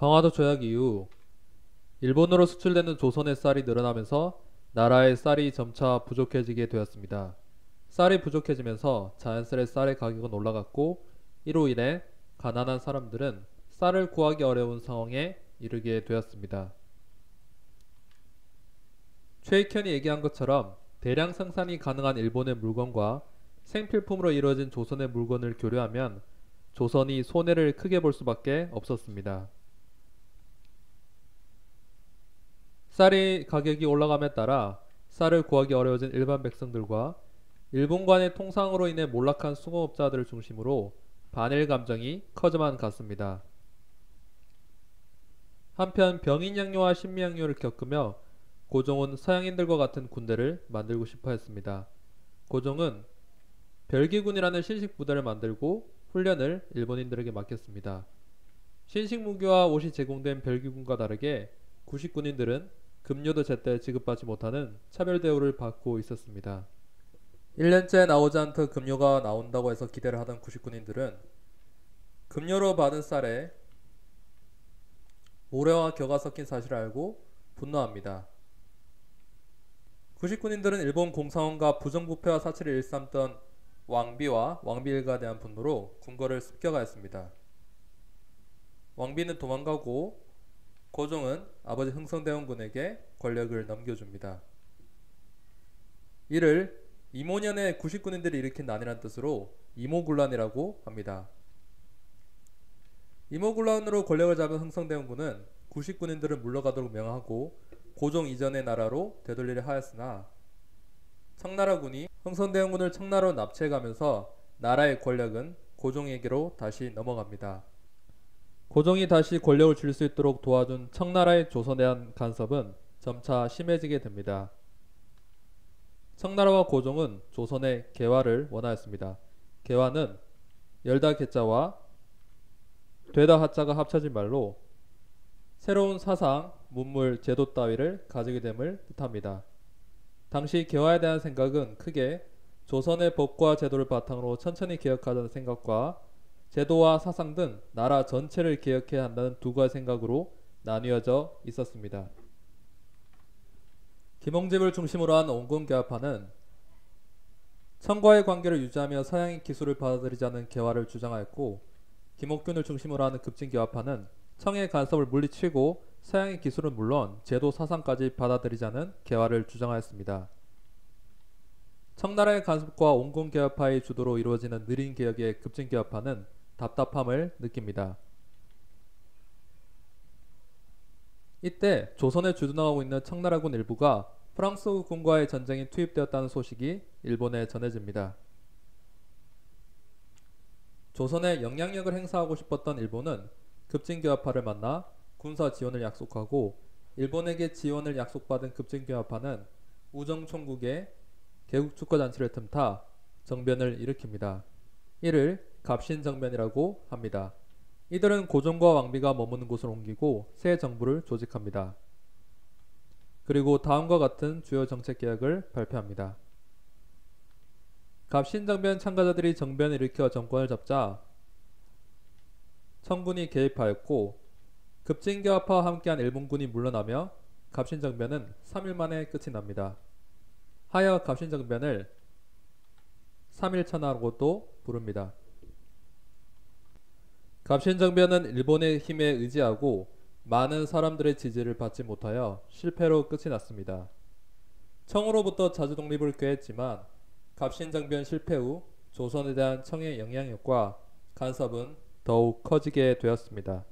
강화도 조약 이후 일본으로 수출되는 조선의 쌀이 늘어나면서 나라의 쌀이 점차 부족해지게 되었습니다. 쌀이 부족해지면서 자연스레 쌀의 가격은 올라갔고 이로 인해 가난한 사람들은 쌀을 구하기 어려운 상황에 이르게 되었습니다. 최익현이 얘기한 것처럼 대량 생산이 가능한 일본의 물건과 생필품으로 이루어진 조선의 물건을 교류하면 조선이 손해를 크게 볼 수밖에 없었습니다. 쌀의 가격이 올라감에 따라 쌀을 구하기 어려워진 일반 백성들과 일본과의 통상으로 인해 몰락한 수공업자들을 중심으로 반일 감정이 커져만 갔습니다. 한편 병인양요와 신미양요를 겪으며 고종은 서양인들과 같은 군대를 만들고 싶어 했습니다. 고종은 별기군이라는 신식 부대를 만들고 훈련을 일본인들에게 맡겼습니다. 신식 무기와 옷이 제공된 별기군과 다르게 구식군인들은 급료도 제때 지급받지 못하는 차별 대우를 받고 있었습니다. 1년째 나오지 않던 급료가 나온다고 해서 기대를 하던 구식군인들은 급료로 받은 쌀에 모래와 겨가 섞인 사실을 알고 분노합니다. 구식군인들은 일본 공사원과 부정부패와 사치를 일삼던 왕비와 왕비 일가에 대한 분노로 궁궐을 습격하였습니다. 왕비는 도망가고 고종은 아버지 흥성대원군에게 권력을 넘겨줍니다. 이를 이모년의 구식군인들이 일으킨 난이란 뜻으로 이모군란이라고 합니다. 이모군란으로 권력을 잡은 흥성대원군은 구식군인들을 물러가도록 명하고 고종 이전의 나라로 되돌리려 하였으나 청나라군이 흥선대원군을 청나라로 납치해가면서 나라의 권력은 고종에게로 다시 넘어갑니다. 고종이 다시 권력을 줄 수 있도록 도와준 청나라의 조선에 대한 간섭은 점차 심해지게 됩니다. 청나라와 고종은 조선의 개화를 원하였습니다. 개화는 열다 개자와 되다 하자가 합쳐진 말로 새로운 사상, 문물, 제도 따위를 가지게 됨을 뜻합니다. 당시 개화에 대한 생각은 크게 조선의 법과 제도를 바탕으로 천천히 개혁하자는 생각과 제도와 사상 등 나라 전체를 개혁해야 한다는 두 가지 생각으로 나뉘어져 있었습니다. 김홍집을 중심으로 한 온건개화파는 청과의 관계를 유지하며 서양의 기술을 받아들이자는 개화를 주장하였고 김옥균을 중심으로 하는 급진개화파는 청의 간섭을 물리치고 서양의 기술은 물론 제도 사상까지 받아들이자는 개화를 주장하였습니다. 청나라의 간섭과 온건개화파의 주도로 이루어지는 느린 개혁의 급진개화파는 답답함을 느낍니다. 이때 조선에 주둔하고 있는 청나라군 일부가 프랑스군과의 전쟁에 투입되었다는 소식이 일본에 전해집니다. 조선에 영향력을 행사하고 싶었던 일본은 급진개화파를 만나 군사 지원을 약속하고 일본에게 지원을 약속받은 급진개화파는 우정총국의 개국축구잔치를 틈타 정변을 일으킵니다. 이를 갑신정변이라고 합니다. 이들은 고종과 왕비가 머무는 곳을 옮기고 새 정부를 조직합니다. 그리고 다음과 같은 주요 정책 계획을 발표합니다. 갑신정변 참가자들이 정변을 일으켜 정권을 잡자 청군이 개입하였고 급진개화파와 함께한 일본군이 물러나며 갑신정변은 3일 만에 끝이 납니다. 하여 갑신정변을 3일천하라고도 부릅니다. 갑신정변은 일본의 힘에 의지하고 많은 사람들의 지지를 받지 못하여 실패로 끝이 났습니다. 청으로부터 자주 독립을 꾀했지만 갑신정변 실패 후 조선에 대한 청의 영향력과 간섭은 더욱 커지게 되었습니다.